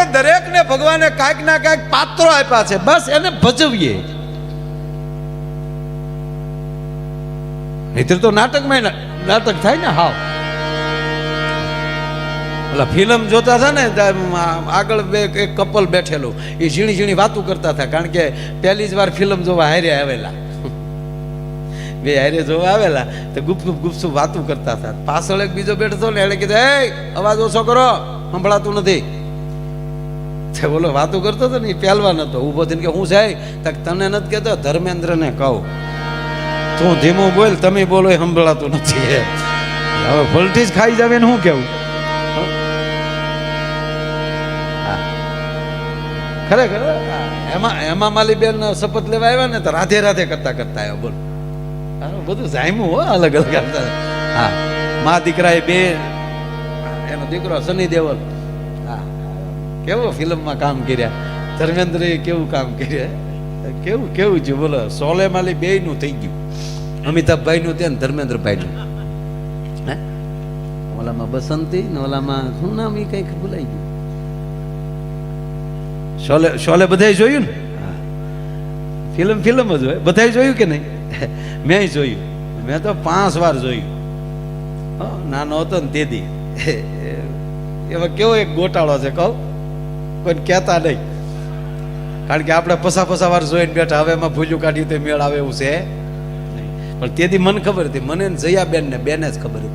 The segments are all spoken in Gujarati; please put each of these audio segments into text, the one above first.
એટલે દરેકને ભગવાને કાંઈક ના કાંઈક પાત્રો આપ્યા છે, બસ એને ભજવીએ. નહીતર તો નાટકમાં નાટક થાય ને. હાવ ઓલા ફિલ્મ જોતા હતા ને, આગળ એક કપલ બેઠેલું, એ ઝીણી ઝીણી વાતું કરતા હતા, કારણ કે પહેલી જ વાર ફિલ્મ જોવા હારે આવેલા, બે હારે જોવા આવેલા, તો ગુપસુપ વાતું કરતા હતા. પાછળ એક બીજો બેઠો હતો ને, એને કીધું, એ અવાજ ઓછો કરો, સંભળાતું નથી. બોલો વાતું કરતો હતો ને, એ પહેલવાન હતો, ઊભો થઈને કે હું જાય, તને નથી કહેતો, ધર્મેન્દ્રને કહું તું ધીમું બોલ, તમે બોલો એ સંભળાતું નથી. હવે ભલથી જ ખાઈ જાવે ને શું કેવું. ખરેખર એમાં માલી બેન શપથ લેવા આવ્યા ને, તો રાધે રાધે કરતા કરતા આવ્યા. બોલ બધું જામ્યું હો, અલગ અલગ. હા, મા દીકરા એ બે, એનો દીકરો સની દેવલ, હા, કેવું ફિલ્મમાં કામ કર્યા. ધર્મેન્દ્ર એ કેવું કામ કર્યા, કેવું કેવું છે. બોલો સોલે માલી બે નું થઈ ગયું, અમિતાભભાઈ નું ત્યાં ધર્મેન્દ્રભાઈ નું. હે ઓલામાં બસંતી ને ઓલામાં શું નામ એ કઈક ભૂલાઈ ગયું. શોલે શોલે બધાય જોયું ને? ફિલ્મ જ હોય. બધાય જોયું કે નહીં? મેં જોયું, મેં તો 5 વાર જોયું. નાનો હતો ને તેથી. એમાં કેવો એક ગોટાળો છે કહું, કોઈ કહેતા નહીં, કારણ કે આપણે પસા વાર જોઈને બેઠા. હવે એમાં ભૂલ્યું કાઢ્યું તે મેળ આવે એવું છે પણ તેથી મને ખબર હતી, મને જયાબેન ને બેને જ ખબર હતી.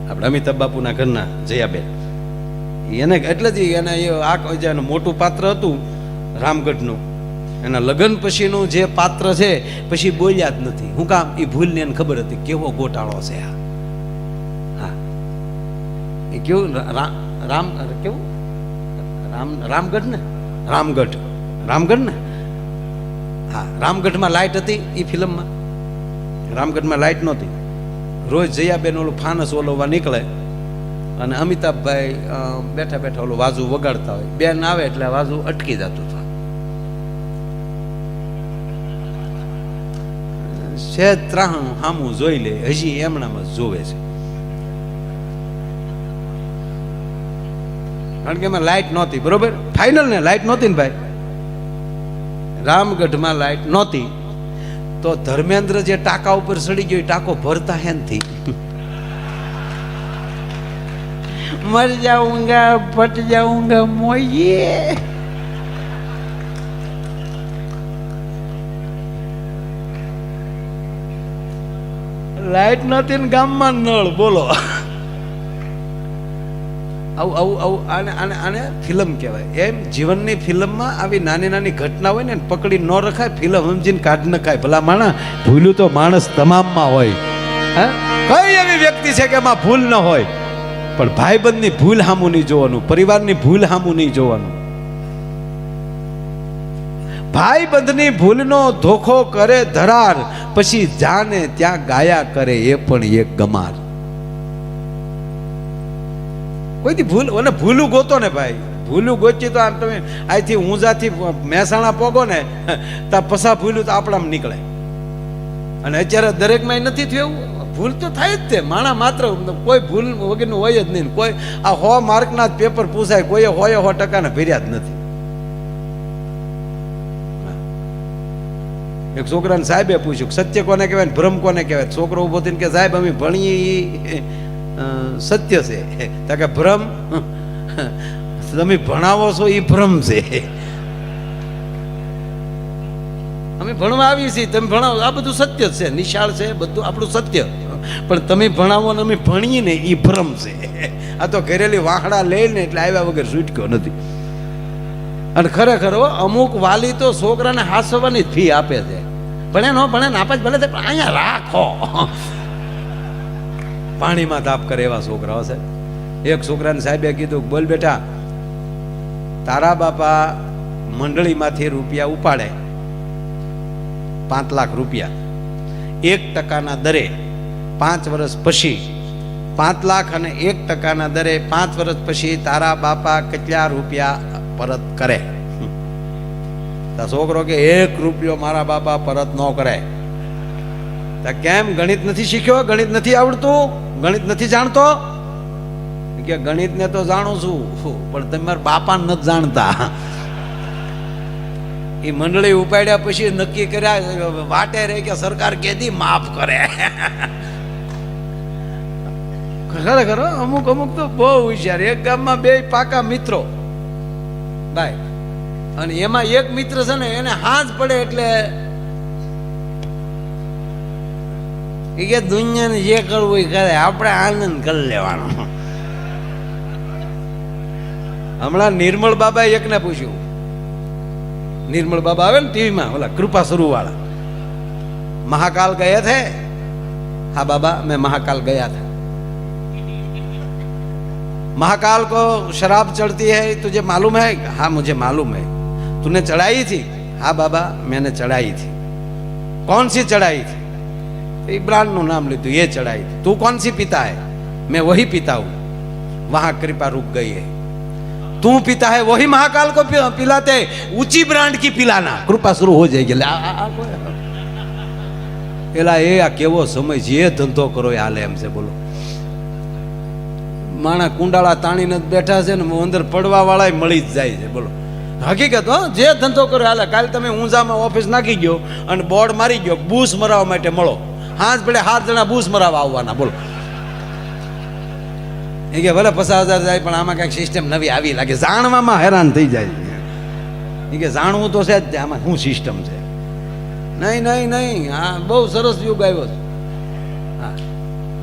આપણે અમિતાભ બાપુના ઘરના જયાબેન, એને એટલે જ એને આ મોટું પાત્ર હતું રામગઢનું. એના લગ્ન પછીનું જે પાત્ર છે પછી બોલ્યા જ નથી. હું કામ? એ ભૂલને એને ખબર હતી કેવો ગોટાળો છે આ. હા, એ કેવું રામ કેવું રામગઢ ને, રામગઢ ને. હા, રામગઢમાં લાઇટ હતી એ ફિલ્મમાં. રામગઢમાં લાઇટ નહોતી. રોજ જયાબેન ઓલું ફાનસ ઓલવવા નીકળે અને અમિતાભભાઈ બેઠા બેઠા ઓલું વાજુ વગાડતા હોય. બેન આવે એટલે વાજુ અટકી જતું હતું. શેજ ત્રાહું હામું જોઈ લે, હજી એમણામાં જોવે છે, કારણ કે એમાં લાઇટ નહોતી. બરોબર, ફાઇનલ ને લાઇટ નહોતી ને ભાઈ, રામગઢમાં લાઇટ નહોતી. તો ધર્મેન્દ્ર જે ટાંકા ઉપર ચડી ગયો, ટાંકો ભરતા હેનથી મર જાઉંગા પટ જાઉંગા મોઈએ. લાઇટ નથી ને ગામમાં નળ. બોલો આવું આને ફિલ્મ કહેવાય. એમ જીવનની ફિલ્મમાં આવી નાની નાની ઘટના હોય ને, પકડી ન રખાય, ફિલ્મ સમજીને કાઢ નખાય. ભલા માણા, ભૂલું તો માણસ તમામમાં હોય. હા, કઈ એવી વ્યક્તિ છે કે એમાં ભૂલ ન હોય, પણ ભાઈબંધની ભૂલ હામું નહીં જોવાનું, પરિવારની ભૂલ હામું નહીં જોવાનું. ભાઈબંધની ભૂલનો ધોખો કરે ધરાર, પછી જાને ત્યાં ગાયા કરે એ પણ એક ગમાર. કોઈથી ભૂલ અને ભૂલું ગોતો ને ભાઈ, ભૂલું ગોચી તો આમ તમે અહીંથી ઊંઝાથી મહેસાણા પોગો ને, ત્યાં પસા ભૂલું તો આપણામાં નીકળે. અને અત્યારે દરેકમાં નથી થયું એવું. ભૂલ તો થાય જ તે, માણા માત્ર કોઈ ભૂલ વગરનું હોય જ નહીં. કોઈ આ 100 માર્કના જ પેપર પૂછાય, કોઈએ 100% ભર્યા જ નથી. એક છોકરાને સાહેબે પૂછ્યું, સત્ય કોને કહેવાય ને ભ્રમ કોને કહેવાય? છોકરો ઉભો થઈને કે સાહેબ અમે ભણીએ સત્ય છે. તો કે ભ્રમ તમે ભણાવો છો એ ભ્રમ છે. અમે ભણવા આવીએ છીએ, તમે ભણાવો, આ બધું સત્ય છે, નિશાળ છે, બધું આપણું સત્ય. પણ તમે ભણાવો ને અમે ભણીએ ને એ ભ્રમ છે. આ તો ઘરેલી વાહડા લઈને એટલે આવ્યા વગર છૂટક્યો નથી. અને ખરેખર અમુક વાલી તો છોકરાને હાસવાની ફી આપે છે. ભણે ન ભણે નાપાસ ભલે છે, પણ અહીંયા રાખો. પાણીમાં તાપ કરે એવા છોકરાઓ છે. એક છોકરાને સાહેબે કીધું, બોલ બેટા, તારા બાપા મંડળીમાંથી રૂપિયા ઉપાડે 5 લાખ રૂપિયા 1% દરે 5 વર્ષ પછી, 5 લાખ અને 1% દરે 5 વર્ષ પછી તારા બાપા કેટલા રૂપિયા પરત કરે? છોકરો કે 1 રૂપિયો મારા બાપા પરત ન કરે. કેમ? ગણિત નથી શીખ્યો, ગણિત નથી આવડતું, ગણિત નથી જાણતો. કે ગણિતને તો જાણું છું પણ તમારા બાપા નથી જાણતા. એ મંડળી ઉપાડ્યા પછી નક્કી કર્યા વાટે રહે કે સરકાર કેદી માફ કરે. ખરેખર અમુક અમુક તો બહુ હોશિયાર. એક ગામમાં બે પાકા મિત્રો ભાઈ, અને એમાં એક મિત્ર છે ને એને હાથ પડે એટલે એ કે દુનિયાને જે કરવું એ કરે, આપણે આનંદ કરી લેવાનો. હમણાં નિર્મળ બાબા એકને પૂછ્યું, निर्मल बाबा आवे टीवी में बोला कृपा शुरू वाला, महाकाल गए थे? हाँ बाबा मैं महाकाल गया था। महाकाल को शराब चढ़ती है तुझे मालूम है? हाँ मुझे मालूम है। तूने चढ़ाई थी? हाँ बाबा मैंने चढ़ाई थी। कौन सी चढ़ाई थी? एक ब्रांड नु नाम ली, तू ये चढ़ाई थी। तू कौन सी पीता है? मैं वही पीता हूं। वहां कृपा रुक गई है। तू पीता है वही महाकाल को पिलाते, ऊंची ब्रांड की पिलाना, कृपा शुरू हो जाएगी. एला ए आ केवो समय जे धंधो करो ए हाले एम से बोलो. माणा कुंडाळा ताणीने बैठा छे ने अंदर पड़वा वाळा मળી જ જાય છે. બોલો હકીકત હો, જે ધંધો કરો હાલે. કાલે તમે ઊંઝામાં ઓફિસ નાખી ગયો અને બોર્ડ મારી ગયો બૂસ મરાવવા માટે મળો, હાથ પડે 7 જણા બૂસ મરાવવા આવવાના. બોલો એ કે ભલે 50,000 જાય પણ આમાં કઈક સિસ્ટમ નવી આવી લાગે, જાણવામાં હેરાન થઈ જાય. એ કે જાણવું તો છે જ, આમાં શું સિસ્ટમ છે. નહીં નહીં નહીં, હા બહુ સરસ યુગ આવ્યો છે. હા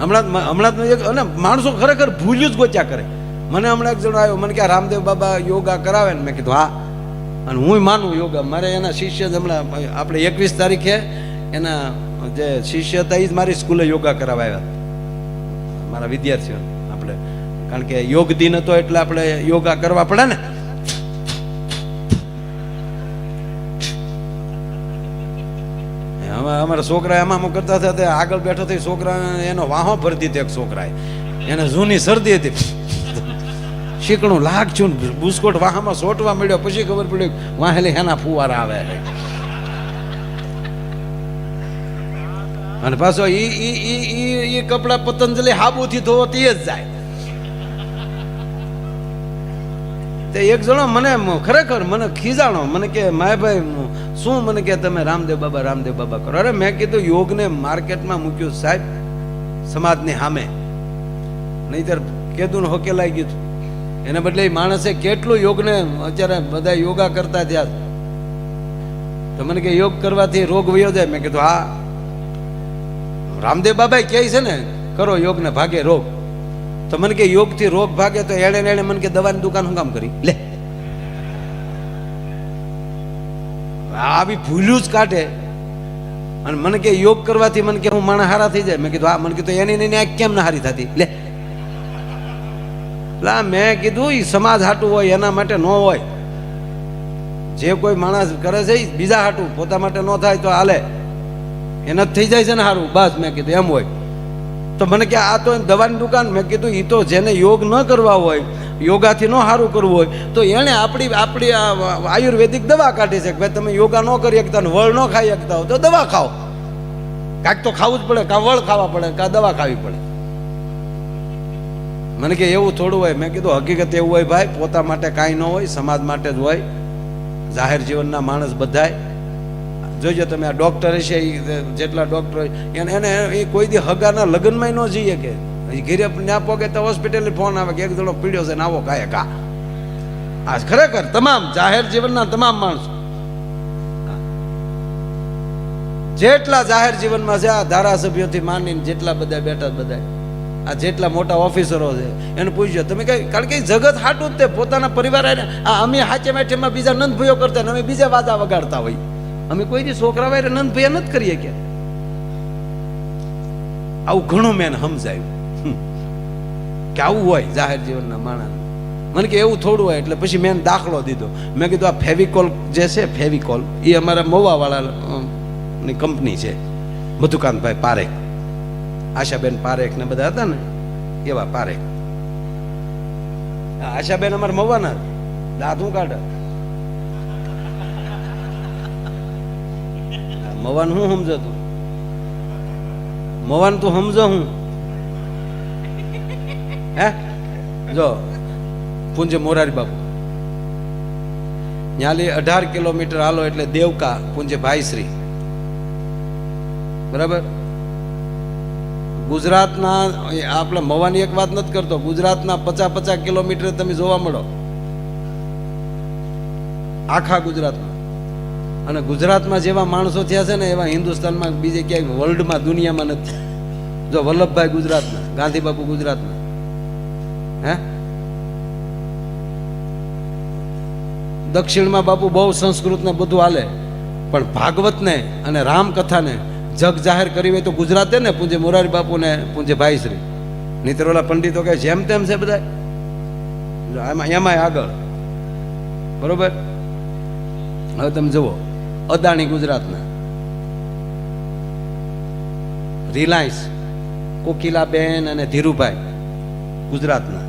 હમણાં અને માણસો ખરેખર ભૂલ્યું જ ગોચ્યા કરે. મને હમણાં એક જણો આવ્યો, મને કે રામદેવ બાબા યોગા કરાવે ને, મેં કીધું હા, અને હું માનું યોગા. મારે એના શિષ્ય જ હમણાં આપણે 21 તારીખે એના જે શિષ્ય હતા એ જ મારી સ્કૂલે યોગા કરાવવા આવ્યા, મારા વિદ્યાર્થીઓ. આપણે કારણ કે યોગ દિન હતો એટલે આપણે યોગા કરવા પડે ને. અમારા છોકરા એમાં કરતા હતા, તે આગળ બેઠો થઈ છોકરા એનો વાહો ભરતી હતી. એક છોકરાએ એને જૂની શરદી હતી, શીકણું લાગશું બુસ્કોટ વાહામાં સોટવા મળ્યો. પછી ખબર પડી વાહેલી એના ફુવારા આવે. અને પાછો ઈ કપડા પતંજલિ હાબુથી ધોવો તે જ જાય. તે એક જણો મને ખરેખર મને ખીજાણો, મને કે માયભાઈ શું, મને કે તમે રામદેવ બાબા કરો. અરે મેં કીધું યોગને માર્કેટમાં મૂક્યું સાહેબ સમાજની સામે, નહીતર કેદું હોકેલાઈ ગયું. એને બદલે માણસે કેટલું યોગને અત્યારે બધા યોગા કરતા થયા. તો મને કે યોગ કરવાથી રોગ વયો જાય. મેં કીધું હા, રામદેવ બાબા કહે છે ને કરો યોગને ભાગે રોગ. તો મને કે યોગથી રોગ ભાગે તો એણે મને કે દવાની દુકાન હું કામ કરી લે. આવી ભૂલ્યું જ કાઢે. અને મને કે યોગ કરવાથી મને કે હું માણસ હારા થઈ જાય. મેં કીધું હા. મને કીધું એની આંખ કેમ ના હારી થતી લે. મેં કીધું એ સમાજ હાટું હોય એના માટે ન હોય. જે કોઈ માણસ કરે છે બીજા હાટું, પોતા માટે ન થાય તો હાલે, એને જ થઈ જાય છે ને સારું બસ. મેં કીધું એમ હોય તો મને કે આ તો દવાની દુકાન. મેં કીધું એ તો જેને યોગ ન કરવા હોય, યોગાથી ન સારું કરવું હોય તો એણે આપણી આયુર્વેદિક દવા કાઢી છે કે ભાઈ તમે યોગા ન કરી શકતા, વળ ન ખાઈ શકતા હો તો દવા ખાઓ. કાંઈક તો ખાવું જ પડે, કાં વળ ખાવા પડે, કાં દવા ખાવી પડે. મને કે એવું થોડું હોય. મેં કીધું હકીકત એવું હોય ભાઈ, પોતા માટે કાંઈ ન હોય, સમાજ માટે જ હોય. જાહેર જીવનના માણસ બધાય જોજો તમે. આ ડોક્ટર છે જેટલા ડોક્ટર એને એ કોઈ દી હગાના લગ્નમાં ન જઈએ કે ઘેરે ના પોગે તો હોસ્પિટલ ફોન આવે કે એક જણો પીડ્યો છે ને આવો કાંઈ કા. આ ખરેખર તમામ જાહેર જીવનના તમામ માણસો જેટલા જાહેર જીવનમાં છે, આ ધારાસભ્યોથી માંડીને જેટલા બધા બેઠા બધા, આ જેટલા મોટા ઓફિસરો છે એને પૂછજો તમે કઈ. કારણ કે જગત હાટું જ તે પોતાના પરિવાર. અમે હાચે માઠેમાં બીજા નંદભાઈઓ કરતા ને અમે બીજા વાદા વગાડતા હોય. અમે કોઈ દી છોકરા વાયરે નંદભાઈ નથી કરીએ કે. આવું ઘણું મેં સમજાયું કે આવું હોય જાહેર જીવનના માણસ. મને કે એવું થોડું હોય. એટલે પછી મેં દાખલો દીધો. મેં કીધું આ ફેવિકોલ જે છે, ફેવિકોલ એ અમારા મવાવાળાની કંપની છે, મધુકાંતભાઈ પારેખ, આશાબેન પારેખ ને બધા હતા ને એવા પારેખ. આશાબેન અમારા મવાના દાંત હું કાઢે. મવાન હું સમજો તું? મવાન તું સમજો હું? હે જો પૂંજે મોરારી બાપુ ન્યાલી 18 કિલોમીટર હાલો એટલે દેવકા પૂંજે ભાઈશ્રી, બરાબર. ગુજરાતના આપણે મવાની એક વાત નથી કરતો, ગુજરાતના 50 કિલોમીટર તમે જોવા મળો આખા ગુજરાતમાં. અને ગુજરાતમાં જેવા માણસો થયા છે ને એવા હિન્દુસ્તાનમાં બીજે ક્યાંય વર્લ્ડમાં દુનિયામાં નથી. જો વલ્લભભાઈ ગુજરાતના, ગાંધી બાપુ ગુજરાતના, હે દક્ષિણમાં બાપુ બહુ સંસ્કૃત ને બધું હાલે, પણ ભાગવત ને અને રામકથાને જગ જાહેર કરી હોય તો ગુજરાતે ને પૂજ્ય મોરારી બાપુ ને પૂજ્ય ભાઈશ્રી. નહીતર ઓલા પંડિતો કે જેમ તેમ છે બધા એમાંય આગળ, બરોબર. હવે તમે જુઓ અદાણી ગુજરાતના, રિલાયન્સ કોકિલાબેન અને ધીરુભાઈ ગુજરાતના.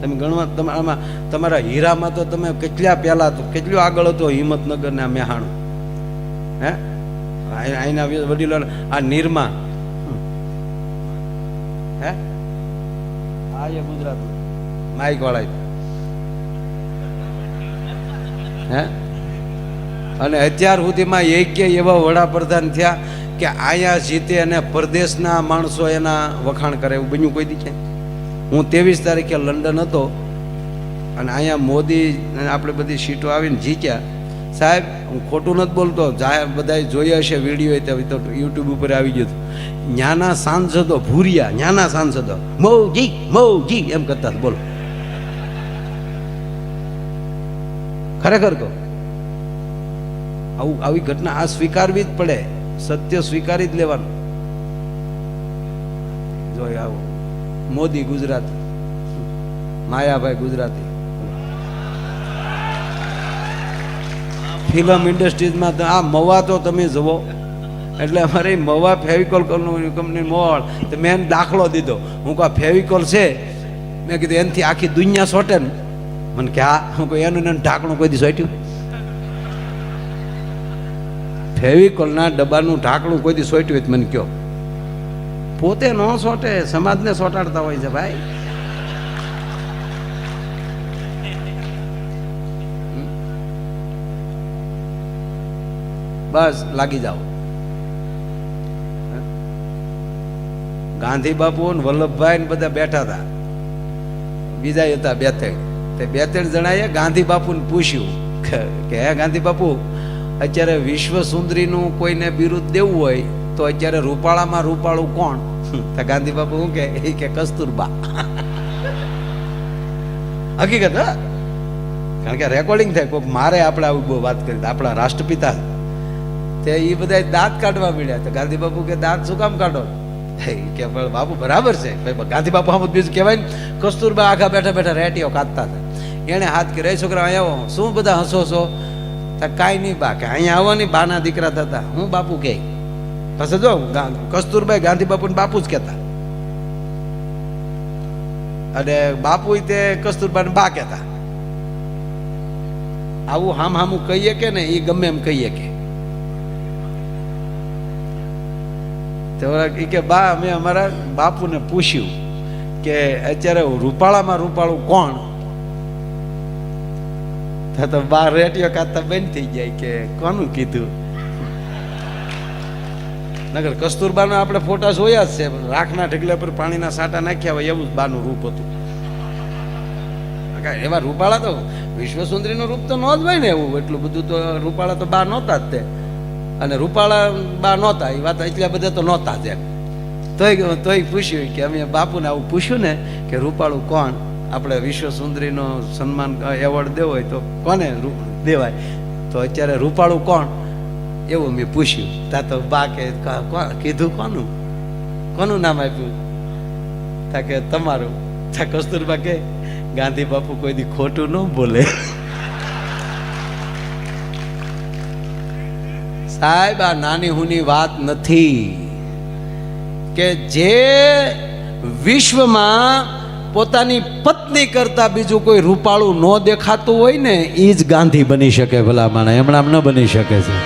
તમે ગણવા આમાં તમારા હીરામાં તો તમે કેટલા પહેલા તો કેટલું આગળ હતો હિંમતનગર ને આ મેહાણું, હે અહીંના વડીલો. આ નિરમા, હે આ એ ગુજરાતમાં માઇક વાળા, હે. અને અત્યાર સુધીમાં એક એવા વડાપ્રધાન થયા કે અહીંયા જીતે અને પરદેશના માણસો એના વખાણ કરે, એવું બન્યું કોઈ દી છે? હું 23 તારીખે લંડન હતો અને અહીંયા મોદી આપણે બધી સીટો આવીને જીત્યા. સાહેબ હું ખોટું નથી બોલતો, બધાએ જોયા હશે વિડીયો, તો યુટ્યુબ ઉપર આવી ગયું હતું. ન્યાના સાંસદો ભૂરિયા, ન્યાના સાંસદો મૌજી મૌજી એમ કરતા, બોલો ખરેખર કહો. આવી ઘટના આ સ્વીકારવી જ પડે, સત્ય સ્વીકારી જ લેવાનું. જોઈ આવો મોદી ગુજરાતી, માયાભાઈ ગુજરાતી. ફિલ્મ ઇન્ડસ્ટ્રીઝમાં આ મવા તો તમે જુઓ, એટલે અમારે મવા ફેવિકોલ કંપની મોળ, તો મેં એને દાખલો દીધો. હું કહું ફેવિકોલ છે, મેં કીધું એનાથી આખી દુનિયા સોટે ને? મને કે હા. હું કહું એનું ઢાંકણું કોઈ દી સોટ્યું? ફેવિકોલના ડબ્બાનું ઢાંકણું કોઈ દી સોટ્યું હોય મને કયો? પોતે ન સોટે, સમાજને સોટાડતા હોય છે ભાઈ. બસ લાગી જાઓ. ગાંધી બાપુ ને વલ્લભભાઈ ને બધા બેઠા હતા, બીજા હતા 2-3. તે 2-3 જણાએ ગાંધી બાપુને પૂછ્યું કે હે ગાંધી બાપુ, અત્યારે વિશ્વ સુંદરીનું કોઈને બિરુદ દેવું હોય તો અત્યારે રૂપાળામાં રૂપાળું કોણ? તો ગાંધી બાપુ શું કે કસ્તુરબા. હકીકત, હા, કારણ કે રેકોર્ડિંગ થાય, કોઈક મારે આપણે આવું બહુ વાત કરી, આપણા રાષ્ટ્રપિતા તે એ બધા દાંત કાઢવા મળ્યા. તો ગાંધી બાપુ કે દાંત શું કામ કાઢો? કે બાપુ બરાબર છે. ગાંધી બાપુ આમ બીજું કહેવાય ને, કસ્તુરબા આખા બેઠા બેઠા રેટીઓ કાઢતા હતા. એને હાથ કર્યો, એ છોકરા અહીંયા આવો, શું બધા હસો છો? કાંઈ નહીં બા, કે અહીંયા આવો નહીં, બાના દીકરા થતા. હું બાપુ કે પછી જો કસ્તુરબાઈ ગાંધી બાપુ ને બાપુ જ કહેતા, અને બાપુ તે કસ્તુરબાને બા કહેતા. આવું હામું કહીએ કે ને, એ ગમે એમ કહીએ કે. કે બા અમે અમારા બાપુને પૂછ્યું કે અત્યારે રૂપાળામાં રૂપાળું કોણ? તો બા રેટીઓ કાઢતા બંધ થઈ જાય કે કોનું કીધું? નગર કસ્તુરબાના આપણે ફોટા જોયા જ છે, રાખના ઢગલા પર પાણીના સાટા નાખ્યા હોય એવું જ બાનું રૂપ હતું. એવા રૂપાળા તો વિશ્વ સુંદરીનું રૂપ તો ન જ હોય ને, એવું એટલું બધું તો રૂપાળા તો બા નહોતા જ તે. અને રૂપાળા બા નહોતા, એ વાત એટલા બધા તો નહોતા જ એમ. તોય પૂછ્યું કે અમે બાપુને આવું પૂછ્યું ને કે રૂપાળું કોણ? આપણે વિશ્વ સુંદરીનો સન્માન એવોર્ડ દેવો હોય તો કોને દેવાય? તો અત્યારે રૂપાળું કોણ? એવું મેં પૂછ્યું. તા તો બા કે કીધું કોનું નામ આપ્યું? તા કે તમારું. તા કસ્તુરબા કે ગાંધી બાપુ કોઈ દી ખોટું ન બોલે. સાહેબ આ નાની હુની વાત નથી, કે જે વિશ્વમાં પોતાની પત્ની કરતા બીજું કોઈ રૂપાળું ન દેખાતું હોય ને, એ જ ગાંધી બની શકે. ભલા માણસ એમણામ ન બની શકે છે.